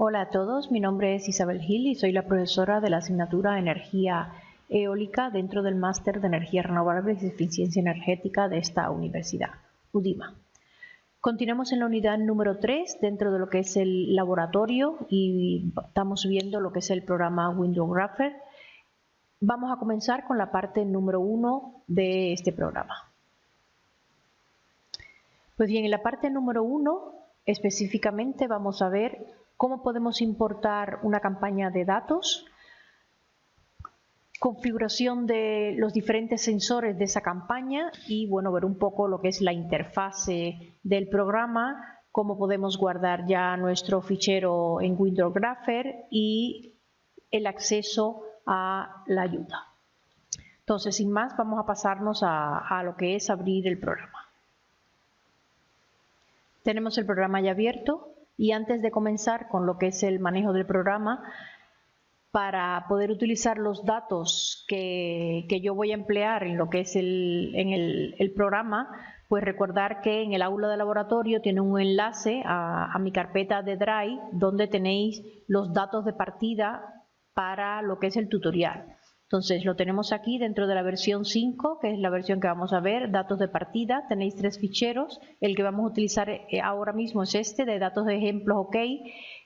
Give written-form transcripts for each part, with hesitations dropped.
Hola a todos, mi nombre es Isabel Gil y soy la profesora de la asignatura Energía Eólica dentro del Máster de Energías Renovables y Eficiencia Energética de esta universidad, UDIMA. Continuamos en la unidad número 3 dentro de lo que es el laboratorio y estamos viendo lo que es el programa WindowGrapher. Vamos a comenzar con la parte número 1 de este programa. Pues bien, en la parte número 1 específicamente vamos a ver cómo podemos importar una campaña de datos, configuración de los diferentes sensores de esa campaña y bueno, ver un poco lo que es la interfase del programa, cómo podemos guardar ya nuestro fichero en WindowGrapher y el acceso a la ayuda. Entonces, sin más, vamos a pasarnos a lo que es abrir el programa. Tenemos el programa ya abierto y antes de comenzar con lo que es el manejo del programa, para poder utilizar los datos que yo voy a emplear en lo que es el programa, pues recordar que en el aula de laboratorio tiene un enlace a mi carpeta de Drive donde tenéis los datos de partida para lo que es el tutorial. Entonces lo tenemos aquí dentro de la versión 5, que es la versión que vamos a ver, datos de partida. Tenéis 3 ficheros, el que vamos a utilizar ahora mismo es este de datos de ejemplos OK,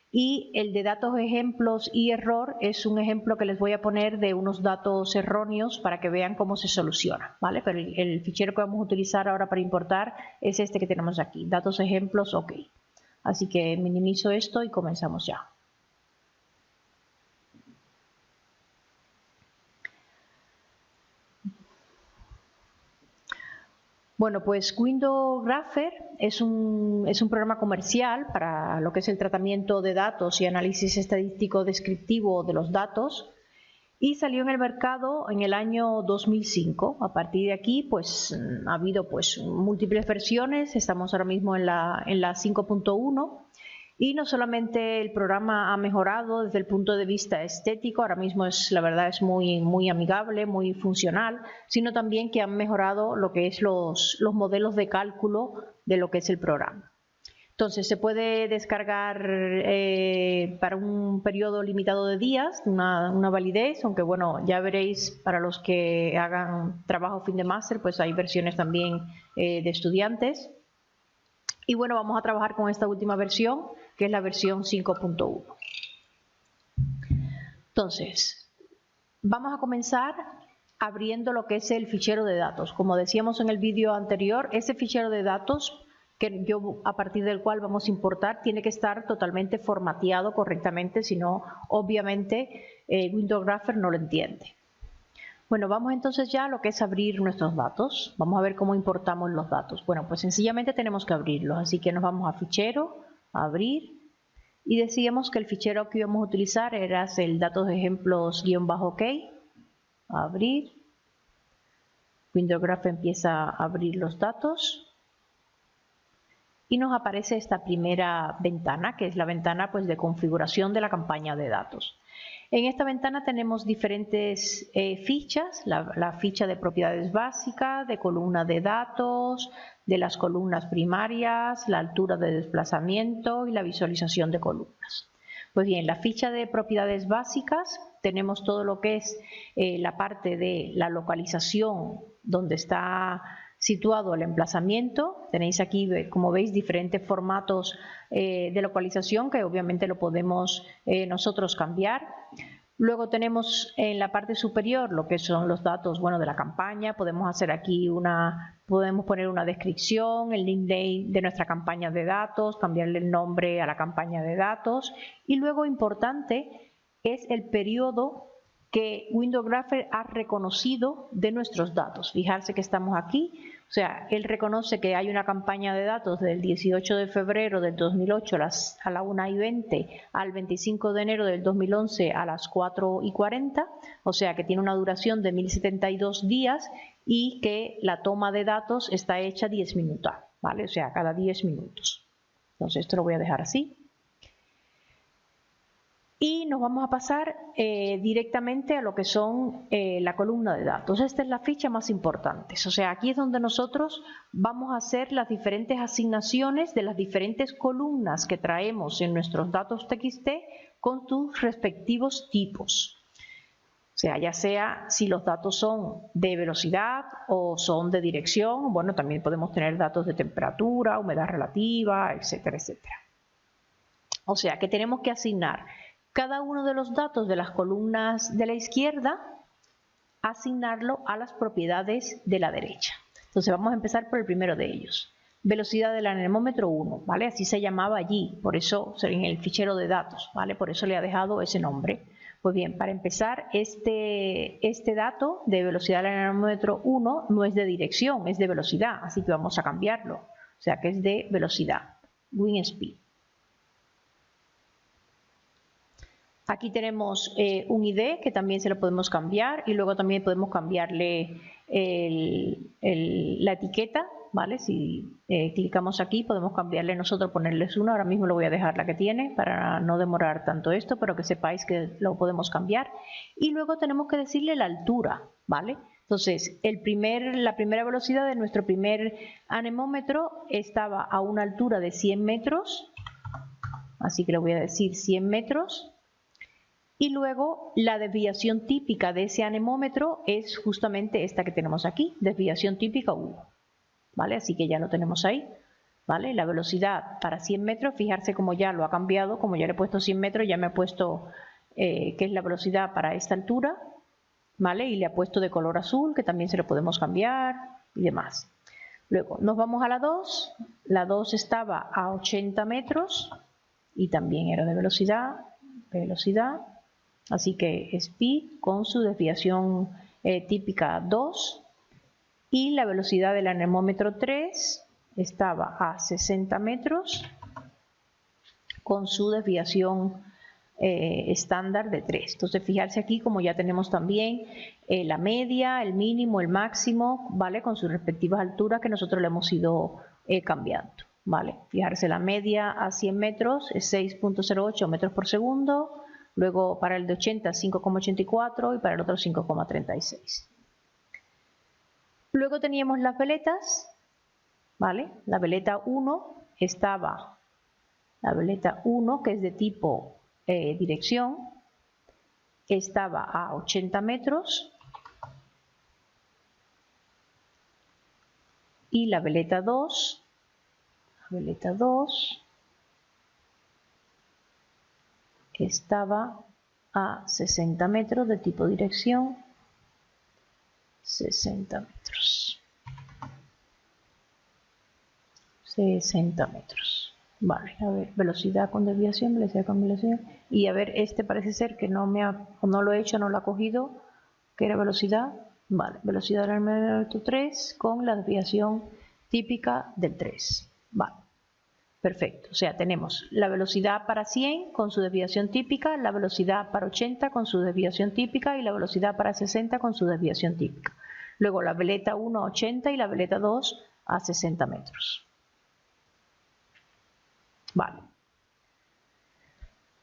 y el de datos ejemplos y error es un ejemplo que les voy a poner de unos datos erróneos para que vean cómo se soluciona, ¿vale? Pero el fichero que vamos a utilizar ahora para importar es este que tenemos aquí, datos ejemplos OK. Así que minimizo esto y comenzamos ya. Bueno, pues WindowGrapher es un programa comercial para lo que es el tratamiento de datos y análisis estadístico descriptivo de los datos y salió en el mercado en el año 2005. A partir de aquí pues ha habido pues múltiples versiones, estamos ahora mismo en la 5.1. Y no solamente el programa ha mejorado desde el punto de vista estético, ahora mismo la verdad es muy amigable, muy funcional, sino también que han mejorado lo que es los modelos de cálculo de lo que es el programa. Entonces se puede descargar para un periodo limitado de días, una validez, aunque bueno, ya veréis para los que hagan trabajo fin de máster, pues hay versiones también de estudiantes. Y bueno, vamos a trabajar con esta última versión, que es la versión 5.1. Entonces, vamos a comenzar abriendo lo que es el fichero de datos. Como decíamos en el vídeo anterior, ese fichero de datos a partir del cual vamos a importar tiene que estar totalmente formateado correctamente, si no, obviamente, WindowGrapher no lo entiende. Bueno, vamos entonces ya a lo que es abrir nuestros datos. Vamos a ver cómo importamos los datos. Bueno, pues sencillamente tenemos que abrirlos, así que nos vamos a fichero, a abrir, y decíamos que el fichero que íbamos a utilizar era el datos de ejemplos-OK, abrir, WindowGrapher empieza a abrir los datos y nos aparece esta primera ventana, que es la ventana pues de configuración de la campaña de datos. En esta ventana tenemos diferentes fichas, la ficha de propiedades básicas, de columna de datos, de las columnas primarias, la altura de desplazamiento y la visualización de columnas. Pues bien, la ficha de propiedades básicas tenemos todo lo que es la parte de la localización donde está situado el emplazamiento. Tenéis aquí, como veis, diferentes formatos de localización que obviamente lo podemos nosotros cambiar. Luego tenemos en la parte superior lo que son los datos, bueno, de la campaña. Podemos hacer aquí podemos poner una descripción, el nickname de nuestra campaña de datos, cambiarle el nombre a la campaña de datos. Y luego importante es el periodo que WindowGrapher ha reconocido de nuestros datos. Fijarse que estamos aquí, o sea, él reconoce que hay una campaña de datos del 18 de febrero del 2008 a la 1:20 al 25 de enero del 2011 a las 4:40, o sea que tiene una duración de 1072 días y que la toma de datos está hecha 10 minutos, ¿vale? O sea, cada 10 minutos. Entonces esto lo voy a dejar así. Y nos vamos a pasar directamente a lo que son la columna de datos. Esta es la ficha más importante. O sea, aquí es donde nosotros vamos a hacer las diferentes asignaciones de las diferentes columnas que traemos en nuestros datos TXT con sus respectivos tipos. O sea, ya sea si los datos son de velocidad o son de dirección, bueno, también podemos tener datos de temperatura, humedad relativa, etcétera, etcétera. O sea, que tenemos que asignar cada uno de los datos de las columnas de la izquierda, asignarlo a las propiedades de la derecha. Entonces vamos a empezar por el primero de ellos. Velocidad del anemómetro 1, ¿vale? Así se llamaba allí, por eso en el fichero de datos, ¿vale? Por eso le ha dejado ese nombre. Pues bien, para empezar, este dato de velocidad del anemómetro 1 no es de dirección, es de velocidad, así que vamos a cambiarlo. O sea que es de velocidad, wind speed. Aquí tenemos un ID que también se lo podemos cambiar y luego también podemos cambiarle la etiqueta, ¿vale? Si clicamos aquí podemos cambiarle nosotros, ponerles uno. Ahora mismo lo voy a dejar la que tiene para no demorar tanto esto, pero que sepáis que lo podemos cambiar. Y luego tenemos que decirle la altura, ¿vale? Entonces, la primera velocidad de nuestro primer anemómetro estaba a una altura de 100 metros, así que le voy a decir 100 metros. Y luego la desviación típica de ese anemómetro es justamente esta que tenemos aquí, desviación típica 1. ¿Vale? Así que ya lo tenemos ahí. ¿Vale? La velocidad para 100 metros, fijarse como ya lo ha cambiado, como ya le he puesto 100 metros, ya me he puesto que es la velocidad para esta altura. ¿Vale? Y le ha puesto de color azul, que también se lo podemos cambiar y demás. Luego nos vamos a la 2. La 2 estaba a 80 metros y también era de velocidad. Así que speed con su desviación típica 2 y la velocidad del anemómetro 3 estaba a 60 metros con su desviación estándar de 3. Entonces fijarse aquí como ya tenemos también la media, el mínimo, el máximo, ¿vale? Con sus respectivas alturas que nosotros le hemos ido cambiando. ¿Vale? Fijarse la media a 100 metros es 6.08 metros por segundo. Luego para el de 80 5,84 y para el otro 5,36. Luego teníamos las veletas, ¿vale? La veleta 1 estaba, la veleta 1 que es de tipo dirección, estaba a 80 metros y la veleta 2 estaba a 60 metros de tipo dirección, 60 metros. Vale, a ver, velocidad con desviación, velocidad con velocidad. Y a ver, este parece ser que no lo he hecho, no lo ha cogido, que era velocidad. Vale, velocidad del anemómetro 3 con la desviación típica del 3. Vale. Perfecto, o sea, tenemos la velocidad para 100 con su desviación típica, la velocidad para 80 con su desviación típica y la velocidad para 60 con su desviación típica. Luego la veleta 1 a 80 y la veleta 2 a 60 metros. Vale.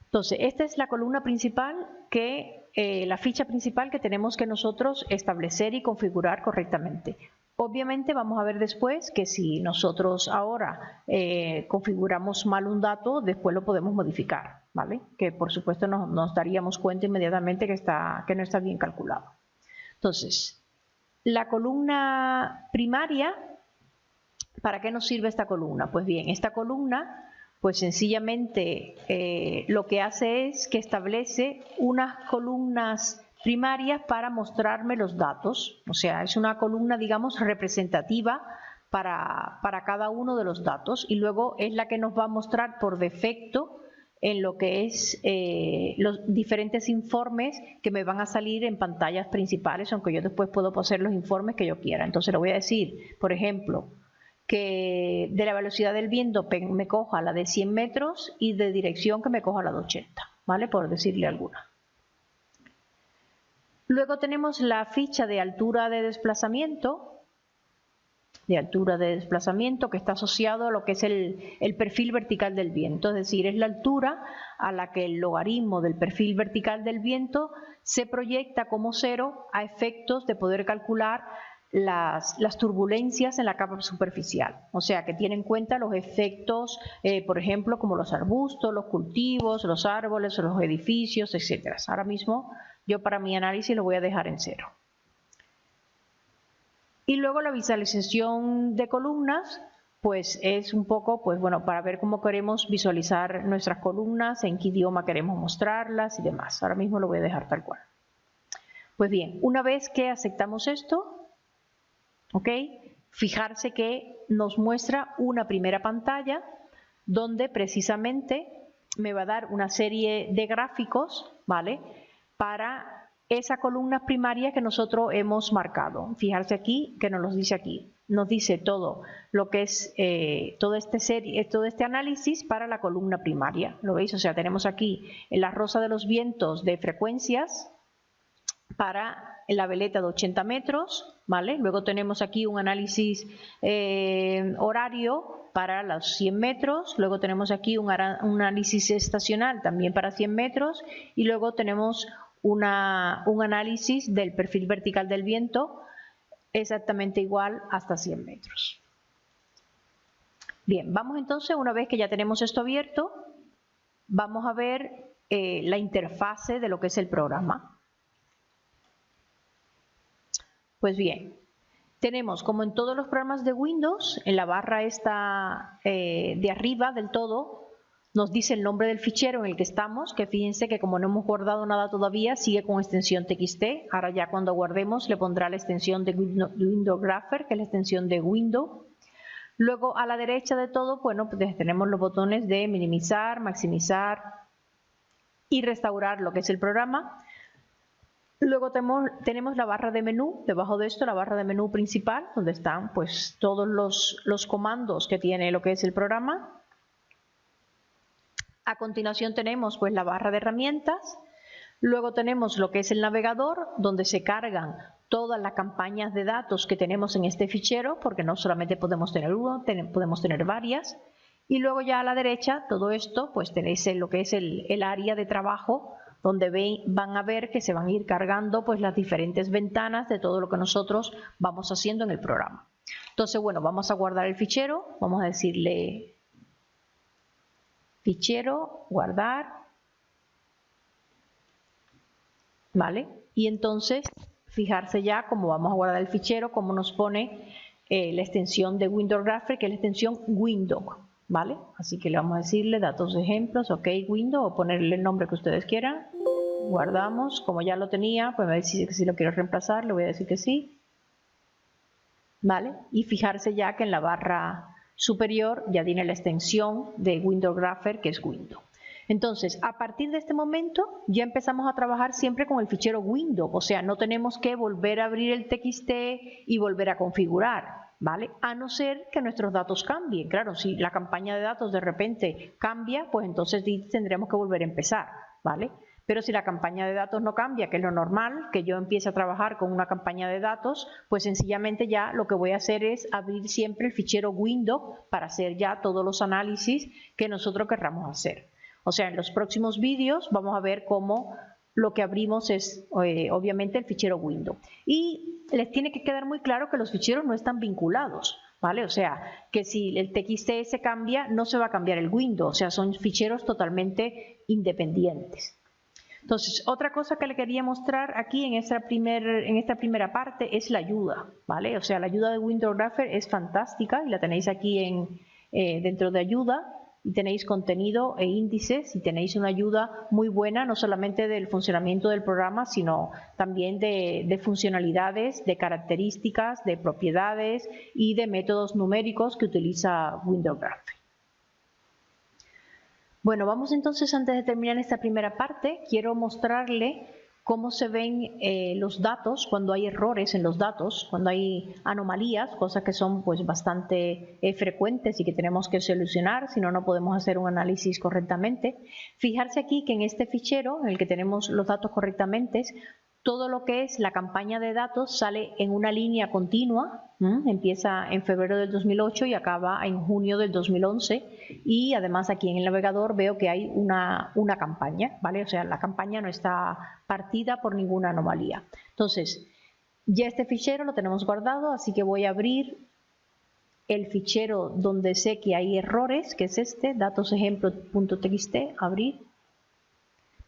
Entonces, esta es la columna principal la ficha principal que tenemos que nosotros establecer y configurar correctamente. Obviamente vamos a ver después que si nosotros ahora configuramos mal un dato, después lo podemos modificar, ¿vale? Que por supuesto nos daríamos cuenta inmediatamente que no está bien calculado. Entonces, la columna primaria, ¿para qué nos sirve esta columna? Pues bien, esta columna, pues sencillamente lo que hace es que establece unas columnas primarias para mostrarme los datos, o sea, es una columna, digamos, representativa para cada uno de los datos y luego es la que nos va a mostrar por defecto en lo que es los diferentes informes que me van a salir en pantallas principales, aunque yo después puedo hacer los informes que yo quiera. Entonces le voy a decir, por ejemplo, que de la velocidad del viento me coja la de 100 metros y de dirección que me coja la de 80, ¿vale? Por decirle alguna. Luego tenemos la ficha de altura de desplazamiento. de altura de desplazamiento, que está asociado a lo que es el perfil vertical del viento, es decir, es la altura a la que el logaritmo del perfil vertical del viento se proyecta como cero a efectos de poder calcular las turbulencias en la capa superficial, o sea que tiene en cuenta los efectos, por ejemplo, como los arbustos, los cultivos, los árboles, los edificios, etc. Ahora mismo yo para mi análisis lo voy a dejar en cero. Y luego la visualización de columnas, pues es un poco, pues bueno, para ver cómo queremos visualizar nuestras columnas, en qué idioma queremos mostrarlas y demás. Ahora mismo lo voy a dejar tal cual. Pues bien, una vez que aceptamos esto, ¿ok? Fijarse que nos muestra una primera pantalla donde precisamente me va a dar una serie de gráficos, ¿vale? Para esa columna primaria que nosotros hemos marcado. Fijarse aquí que nos los dice aquí. Nos dice todo lo que es todo este análisis para la columna primaria. ¿Lo veis? O sea, tenemos aquí en la rosa de los vientos de frecuencias para la veleta de 80 metros, ¿vale? Luego tenemos aquí un análisis horario para los 100 metros, luego tenemos aquí un análisis estacional también para 100 metros y luego tenemos un análisis del perfil vertical del viento exactamente igual hasta 100 metros. Bien, vamos entonces, una vez que ya tenemos esto abierto, vamos a ver la interfase de lo que es el programa. Pues bien, tenemos como en todos los programas de Windows, en la barra esta de arriba del todo, nos dice el nombre del fichero en el que estamos, que fíjense que como no hemos guardado nada todavía, sigue con extensión TXT. Ahora ya cuando guardemos le pondrá la extensión de Window Grapher, que es la extensión de Window. Luego a la derecha de todo, bueno, pues tenemos los botones de minimizar, maximizar y restaurar lo que es el programa. Luego tenemos la barra de menú, debajo de esto la barra de menú principal, donde están pues todos los comandos que tiene lo que es el programa. A continuación tenemos pues la barra de herramientas, luego tenemos lo que es el navegador, donde se cargan todas las campañas de datos que tenemos en este fichero, porque no solamente podemos tener uno, podemos tener varias. Y luego ya a la derecha, todo esto, pues tenéis lo que es el área de trabajo, donde van a ver que se van a ir cargando pues las diferentes ventanas de todo lo que nosotros vamos haciendo en el programa. Entonces, bueno, vamos a guardar el fichero, vamos a decirle fichero, guardar, ¿vale? Y entonces, fijarse ya cómo vamos a guardar el fichero, cómo nos pone la extensión de Window Grapher, que es la extensión Window, ¿vale? Así que le vamos a decirle datos de ejemplos, ok, Window, o ponerle el nombre que ustedes quieran. Guardamos, como ya lo tenía, pues me dice que si lo quiero reemplazar, le voy a decir que sí. ¿Vale? Y fijarse ya que en la barra superior ya tiene la extensión de Window Grapher, que es Window. Entonces, a partir de este momento ya empezamos a trabajar siempre con el fichero Window, o sea, no tenemos que volver a abrir el TXT y volver a configurar, ¿vale? A no ser que nuestros datos cambien. Claro, si la campaña de datos de repente cambia, pues entonces tendremos que volver a empezar, ¿vale? Pero si la campaña de datos no cambia, que es lo normal, que yo empiece a trabajar con una campaña de datos, pues sencillamente ya lo que voy a hacer es abrir siempre el fichero Window para hacer ya todos los análisis que nosotros querramos hacer. O sea, en los próximos vídeos vamos a ver cómo lo que abrimos es obviamente el fichero Window. Y les tiene que quedar muy claro que los ficheros no están vinculados, ¿vale? O sea, que si el TXT se cambia, no se va a cambiar el Window, o sea, son ficheros totalmente independientes. Entonces, otra cosa que le quería mostrar aquí en esta primera parte es la ayuda, ¿vale? O sea, la ayuda de Window Grapher es fantástica y la tenéis aquí dentro de ayuda, y tenéis contenido e índices y tenéis una ayuda muy buena, no solamente del funcionamiento del programa, sino también de funcionalidades, de características, de propiedades y de métodos numéricos que utiliza Window Grapher. Bueno, vamos entonces, antes de terminar esta primera parte, quiero mostrarle cómo se ven los datos cuando hay errores en los datos, cuando hay anomalías, cosas que son pues bastante frecuentes y que tenemos que solucionar, si no, no podemos hacer un análisis correctamente. Fijarse aquí que en este fichero, en el que tenemos los datos correctamente, todo lo que es la campaña de datos sale en una línea continua, empieza en febrero del 2008 y acaba en junio del 2011, y además aquí en el navegador veo que hay una campaña, ¿vale? O sea, la campaña no está partida por ninguna anomalía. Entonces, ya este fichero lo tenemos guardado, así que voy a abrir el fichero donde sé que hay errores, que es este, datosejemplo.txt, abrir.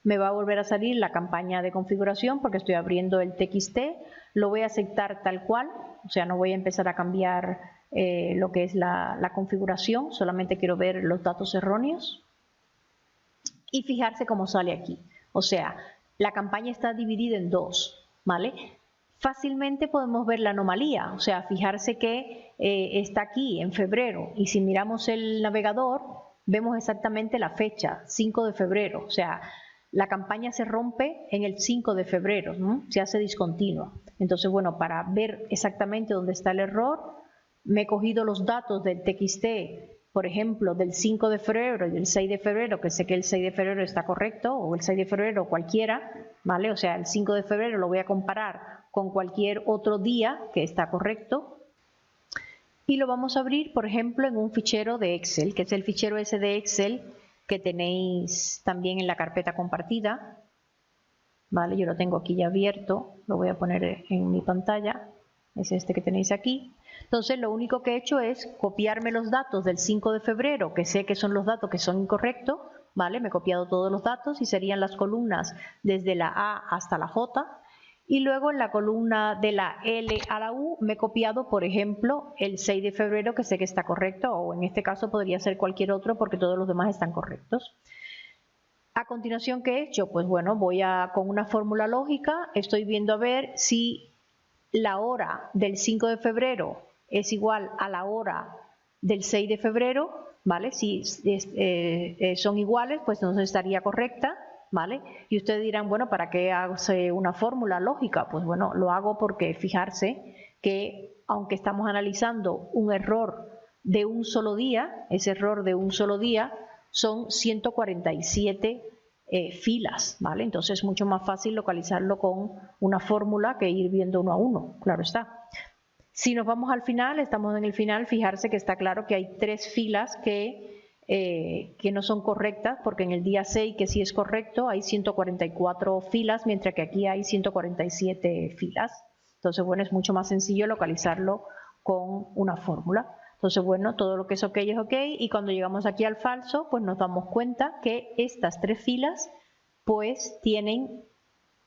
Me va a volver a salir la campaña de configuración porque estoy abriendo el TXT, lo voy a aceptar tal cual, o sea, no voy a empezar a cambiar lo que es la configuración, solamente quiero ver los datos erróneos. Y fijarse cómo sale aquí, o sea, la campaña está dividida en dos, ¿vale? Fácilmente podemos ver la anomalía, o sea, fijarse que está aquí en febrero, y si miramos el navegador, vemos exactamente la fecha, 5 de febrero, o sea, la campaña se rompe en el 5 de febrero, ¿no? Se hace discontinua. Entonces, bueno, para ver exactamente dónde está el error, me he cogido los datos del TXT, por ejemplo, del 5 de febrero y del 6 de febrero, que sé que el 6 de febrero está correcto, o el 6 de febrero cualquiera, ¿vale? O sea, el 5 de febrero lo voy a comparar con cualquier otro día que está correcto. Y lo vamos a abrir, por ejemplo, en un fichero de Excel, que es el fichero ese de Excel que tenéis también en la carpeta compartida, ¿vale? Yo lo tengo aquí ya abierto, lo voy a poner en mi pantalla, es este que tenéis aquí. Entonces lo único que he hecho es copiarme los datos del 5 de febrero, que sé que son los datos que son incorrectos, ¿vale? Me he copiado todos los datos y serían las columnas desde la A hasta la J. Y luego en la columna de la L a la U me he copiado, por ejemplo, el 6 de febrero, que sé que está correcto, o en este caso podría ser cualquier otro porque todos los demás están correctos. A continuación, ¿qué he hecho? Pues bueno, con una fórmula lógica, estoy viendo a ver si la hora del 5 de febrero es igual a la hora del 6 de febrero, ¿vale? Si son iguales, pues entonces estaría correcta, ¿vale? Y ustedes dirán, bueno, ¿para qué hace una fórmula lógica? Pues bueno, lo hago porque fijarse que aunque estamos analizando un error de un solo día, ese error de un solo día son 147 filas, ¿vale? Entonces es mucho más fácil localizarlo con una fórmula que ir viendo uno a uno, claro está. Si nos vamos al final, estamos en el final, fijarse que está claro que hay 3 filas que no son correctas, porque en el día 6, que sí es correcto, hay 144 filas, mientras que aquí hay 147 filas. Entonces, bueno, es mucho más sencillo localizarlo con una fórmula. Entonces, bueno, todo lo que es ok es ok, y cuando llegamos aquí al falso, pues nos damos cuenta que estas 3 filas pues tienen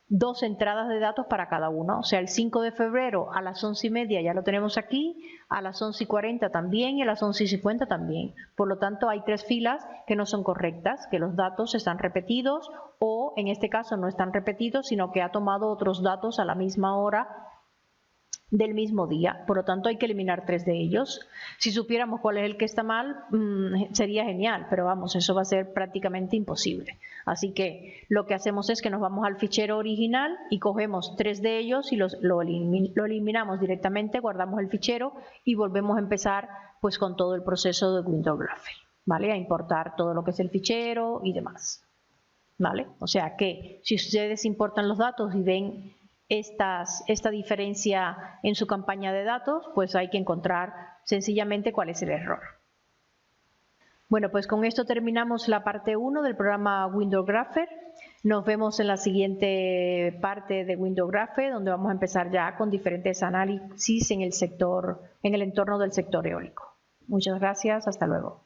2 entradas de datos para cada uno, o sea, el 5 de febrero a las 11:30 ya lo tenemos aquí, a las 11:40 también y a las 11:50 también. Por lo tanto, hay 3 filas que no son correctas, que los datos están repetidos, o en este caso no están repetidos, sino que ha tomado otros datos a la misma hora del mismo día. Por lo tanto, hay que eliminar 3 de ellos. Si supiéramos cuál es el que está mal, sería genial, pero vamos, eso va a ser prácticamente imposible. Así que lo que hacemos es que nos vamos al fichero original y cogemos 3 de ellos y lo eliminamos directamente, guardamos el fichero y volvemos a empezar pues con todo el proceso de Windows Graphic, ¿vale? A importar todo lo que es el fichero y demás, ¿vale? O sea que si ustedes importan los datos y ven esta diferencia en su campaña de datos, pues hay que encontrar sencillamente cuál es el error. Bueno, pues con esto terminamos la parte 1 del programa Windows Grapher. Nos vemos en la siguiente parte de Windows Grapher, donde vamos a empezar ya con diferentes análisis en el entorno del sector eólico. Muchas gracias, hasta luego.